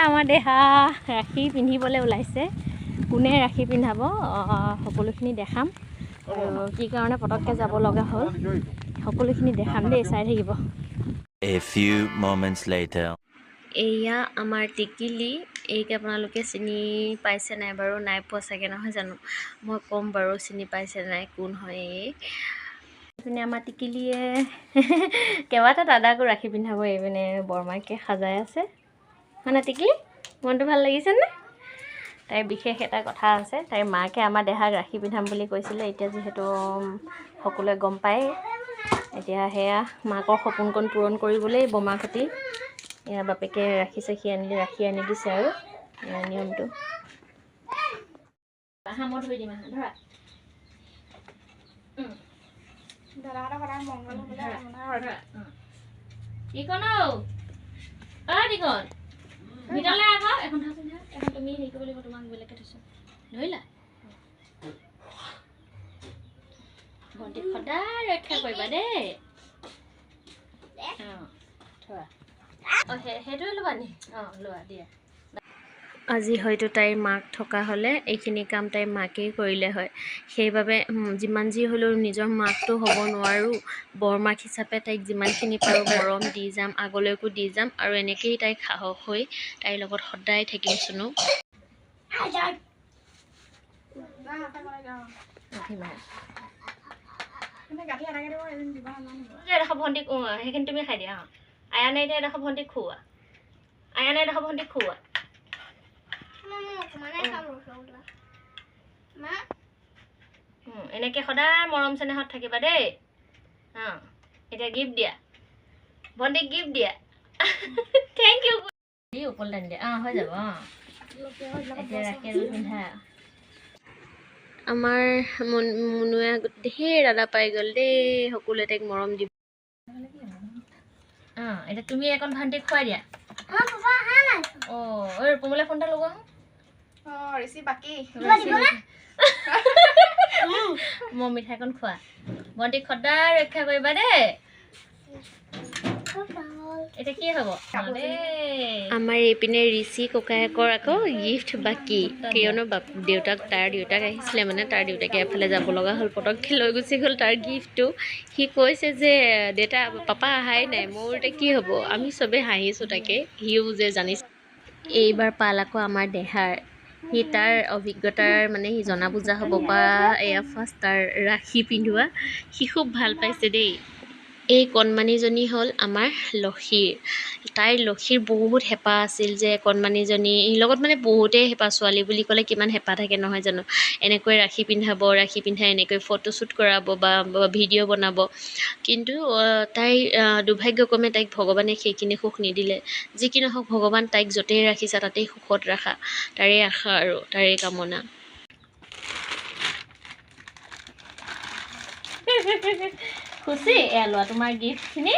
আমাৰ দেহা ৰাখি পিন্ধিবলৈ ওলাইছে কোনে ৰাখি পিন্ধাব সকলোখিনি দেখাম আৰু কি কাৰণে পটককৈ যাব লগা হ'ল সকলোখিনি দেখাম দেই চাই থাকিব A few moments later এয়া আমাৰ টিকিলি এইক আপোনালোকে চিনি পাইছে নাই বাৰু নাই পোৱা চাগে নহয় জানো মই ক'ম বাৰু চিনি পাইছে নাই কোন হয় এইপিনে আমাৰ টিকিলিয়ে কেইবাটা দাদাকো ৰাখি পিন্ধাব এইপিনে বৰমাকে সাজাই আছে মানে টিকিলি মনটো ভাল লাগিছেনে তাইৰ বিশেষ এটা কথা আছে তাইৰ মাকে আমাৰ দেহাক ৰাখি পিন্ধাম বুলি কৈছিলে এতিয়া যিহেতু সকলোৱে গম পায় এতিয়া সেয়া মাকৰ সপোনকণ পূৰণ কৰিবলৈ বোমাকতি এয়া বাপেকে ৰাখি আনি দিছে আৰু নিয়মটো মই ধৰি দিম ধৰা দাদাহঁতৰ সদায় মংগল হ'বলৈ কি কনো দিকন ভিতৰলৈ আকৌ এখন তুমি হেৰি কৰিব লাগিব তোমাক বেলেগকৈ থৈছোঁ ধৰিলা ভণ্টিক সদায় ৰক্ষা কৰিবা দেই থোৱা সেইটোৱে ল'বা নি লোৱা দিয়া আজি হয়তো তাইৰ মাক থকা হ'লে এইখিনি কাম তাইৰ মাকেই কৰিলে হয় সেইবাবে যিমান যি হ'লেও নিজৰ মাকটো হ'ব নোৱাৰোঁ বৰমাক হিচাপে তাইক যিমানখিনি পাৰোঁ মৰম দি যাম আগলৈকো দি যাম আৰু এনেকৈয়ে তাইক সাহস হৈ তাইৰ লগত সদায় থাকিম চুনো ভণ্টিক সেইখিনি তুমি খাই দিয়া আয়া নাই এতিয়া এডোখৰ ভণ্টিক খুওৱা আয়া নাই এডোখৰ ভণ্টিক খুওৱা এনেকৈ সদায় মৰম চেনেহত থাকিবা দেই এতিয়া গিফ্ট দিয়া ভণ্টিক গিফ্ট দিয়া থেংক ইউ ওপৰলৈ টানি দিয়া হৈ যাব এতিয়া ৰাখি পিন্ধা আমাৰ মুনুৱে ধেৰ দাদা পাই গ'ল দেই সকলোৱে তাইক মৰম দিব এতিয়া তুমি এখন ভণ্টিক খুৱাই দিয়া ৰূপমলৈ ফোন এটা লগোৱা মই মিঠাইকণ খোৱা ভণ্টিক সদায় ৰক্ষা কৰিবা দেই এতিয়া কি হ'ব আমাৰ এইপিনে ঋষি ককায়েকৰ আকৌ গিফ্ট বাকী কিয়নো তাৰ দেউতাক আহিছিলে মানে তাৰ দেউতাকে এফালে যাব লগা হ'ল পটককৈ লৈ গুচি গ'ল তাৰ গিফ্টটো সি কৈছে যে দেউতা পাপা অহাই নাই মোৰ এতিয়া কি হ'ব আমি চবেই হাঁহিছোঁ তাকে সিও যে জানিছে এইবাৰ পাল আকৌ আমাৰ দেহাৰ সি তাৰ অভিজ্ঞতাৰ মানে সি জনা বুজা হ'ব পৰা এয়া ফাৰ্ষ্ট তাৰ ৰাখি পিন্ধোৱা সি খুব ভাল পাইছে দেই এই কণমানিজনী হ'ল আমাৰ লক্ষীৰ তাইৰ লক্ষীৰ বহুত হেঁপাহ আছিল যে কণমানিজনীৰ লগত মানে বহুতেই হেঁপাহ ছোৱালী বুলি ক'লে কিমান হেঁপাহ থাকে নহয় জানো এনেকৈ ৰাখি পিন্ধাই এনেকৈ ফটোশ্বুট কৰাব বা ভিডিঅ' বনাব কিন্তু তাইৰ দুৰ্ভাগ্যক্ৰমে তাইক ভগৱানে সেইখিনি সুখ নিদিলে যি কি নহওক ভগৱান তাইক য'তেই ৰাখিছা তাতেই সুখত ৰাখা তাৰে আশা আৰু তাৰে কামনা খুচি এয়া লোৱা তোমাৰ গিফ্টখিনি